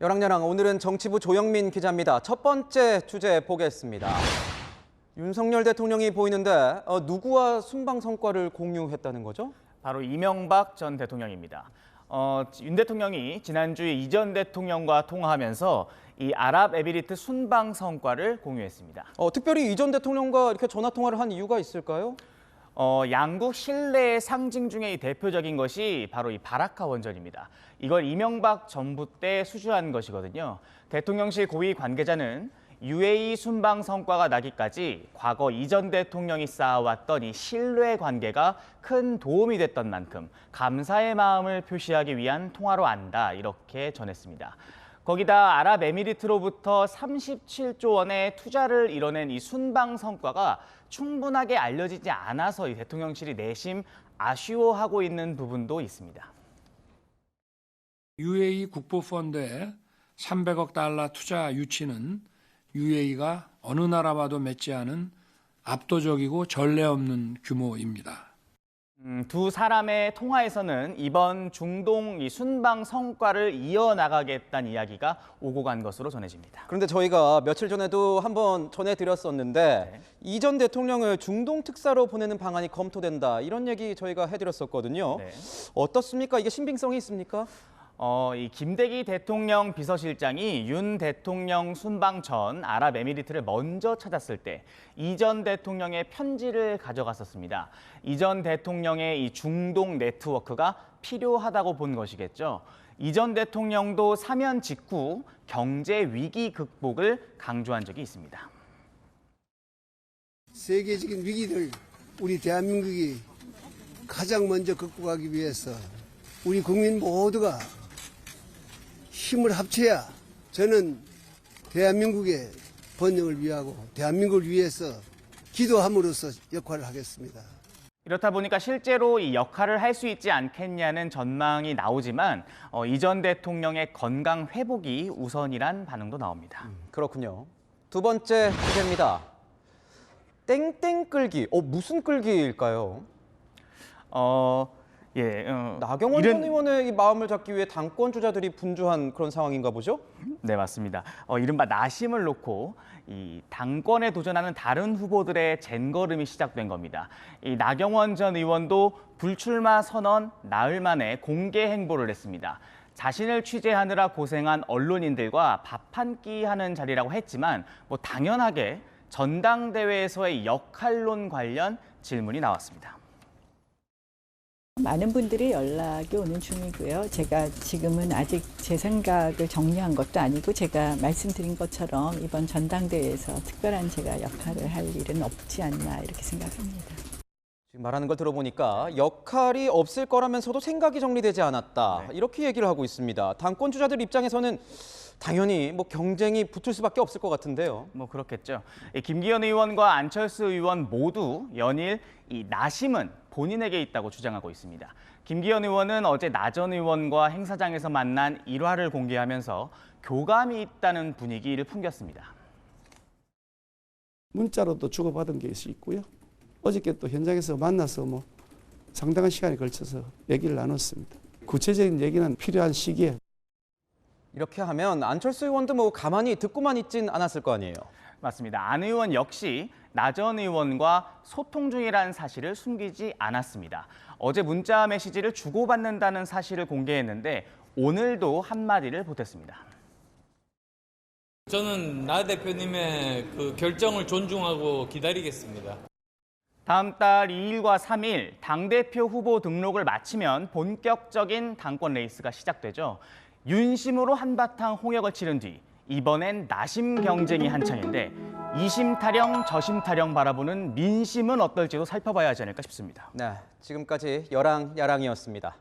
여랑여랑 오늘은 정치부 조영민 기자입니다. 첫 번째 주제 보겠습니다. 윤석열 대통령이 보이는데 누구와 순방 성과를 공유했다는 거죠? 바로 이명박 전 대통령입니다. 윤 대통령이 지난주에 이 전 대통령과 통화하면서 이 아랍에미리트 순방 성과를 공유했습니다. 특별히 이 전 대통령과 이렇게 전화 통화를 한 이유가 있을까요? 양국 신뢰의 상징 중에 이 대표적인 것이 바로 이 바라카 원전입니다. 이걸 이명박 정부 때 수주한 것이거든요. 대통령실 고위 관계자는 UAE 순방 성과가 나기까지 과거 이 전 대통령이 쌓아왔던 이 신뢰 관계가 큰 도움이 됐던 만큼 감사의 마음을 표시하기 위한 통화로 안다, 이렇게 전했습니다. 거기다 아랍에미리트로부터 37조 원의 투자를 이뤄낸 이 순방 성과가 충분하게 알려지지 않아서 이 대통령실이 내심 아쉬워하고 있는 부분도 있습니다. UAE 국보펀드에 300억 달러 투자 유치는 UAE가 어느 나라와도 맺지 않은 압도적이고 전례 없는 규모입니다. 두 사람의 통화에서는 이번 중동 이 순방 성과를 이어나가겠다는 이야기가 오고 간 것으로 전해집니다. 그런데 저희가 며칠 전에도 한번 전해드렸었는데 네. 이 전 대통령을 중동 특사로 보내는 방안이 검토된다, 이런 얘기 저희가 해드렸었거든요. 네. 어떻습니까? 이게 신빙성이 있습니까? 이 김대기 대통령 비서실장이 윤 대통령 순방 전 아랍에미리트를 먼저 찾았을 때 이 전 대통령의 편지를 가져갔었습니다. 이 전 대통령의 이 중동 네트워크가 필요하다고 본 것이겠죠. 이 전 대통령도 사면 직후 경제 위기 극복을 강조한 적이 있습니다. 세계적인 위기를 우리 대한민국이 가장 먼저 극복하기 위해서 우리 국민 모두가 힘을 합쳐야 저는 대한민국의 번영을 위하고 대한민국을 위해서 기도함으로써 역할을 하겠습니다. 이렇다 보니까 실제로 이 역할을 할 수 있지 않겠냐는 전망이 나오지만 이 전 대통령의 건강 회복이 우선이란 반응도 나옵니다. 그렇군요. 두 번째 주제입니다. 땡땡 끌기. 무슨 끌기일까요? 나경원 전 의원의 이 마음을 잡기 위해 당권 주자들이 분주한 그런 상황인가 보죠? 네, 맞습니다. 이른바 나심을 놓고 이 당권에 도전하는 다른 후보들의 젠걸음이 시작된 겁니다. 이 나경원 전 의원도 불출마 선언 나흘 만에 공개 행보를 했습니다. 자신을 취재하느라 고생한 언론인들과 밥 한 끼 하는 자리라고 했지만 당연하게 전당대회에서의 역할론 관련 질문이 나왔습니다. 많은 분들이 연락이 오는 중이고요. 제가 지금은 아직 제 생각을 정리한 것도 아니고 제가 말씀드린 것처럼 이번 전당대회에서 특별한 제가 역할을 할 일은 없지 않나, 이렇게 생각합니다. 지금 말하는 걸 들어보니까 역할이 없을 거라면서도 생각이 정리되지 않았다, 이렇게 얘기를 하고 있습니다. 당권 주자들 입장에서는 당연히 경쟁이 붙을 수밖에 없을 것 같은데요. 그렇겠죠. 김기현 의원과 안철수 의원 모두 연일 이 나심은 본인에게 있다고 주장하고 있습니다. 김기현 의원은 어제 나 전 의원과 행사장에서 만난 일화를 공개하면서 교감이 있다는 분위기를 풍겼습니다. 문자로도 주고받은 게 있고요. 어저께 또 현장에서 만나서 상당한 시간에 걸쳐서 얘기를 나눴습니다. 구체적인 얘기는 필요한 시기에. 이렇게 하면 안철수 의원도 가만히 듣고만 있진 않았을 거 아니에요. 맞습니다. 안 의원 역시 나 전 의원과 소통 중이라는 사실을 숨기지 않았습니다. 어제 문자 메시지를 주고받는다는 사실을 공개했는데 오늘도 한마디를 보탰습니다. 저는 나 대표님의 그 결정을 존중하고 기다리겠습니다. 다음 달 2일과 3일 당대표 후보 등록을 마치면 본격적인 당권 레이스가 시작되죠. 윤심으로 한바탕 홍역을 치른 뒤 이번엔 나심 경쟁이 한창인데 이심 타령 저심 타령 바라보는 민심은 어떨지도 살펴봐야 하지 않을까 싶습니다. 네, 지금까지 여랑야랑이었습니다.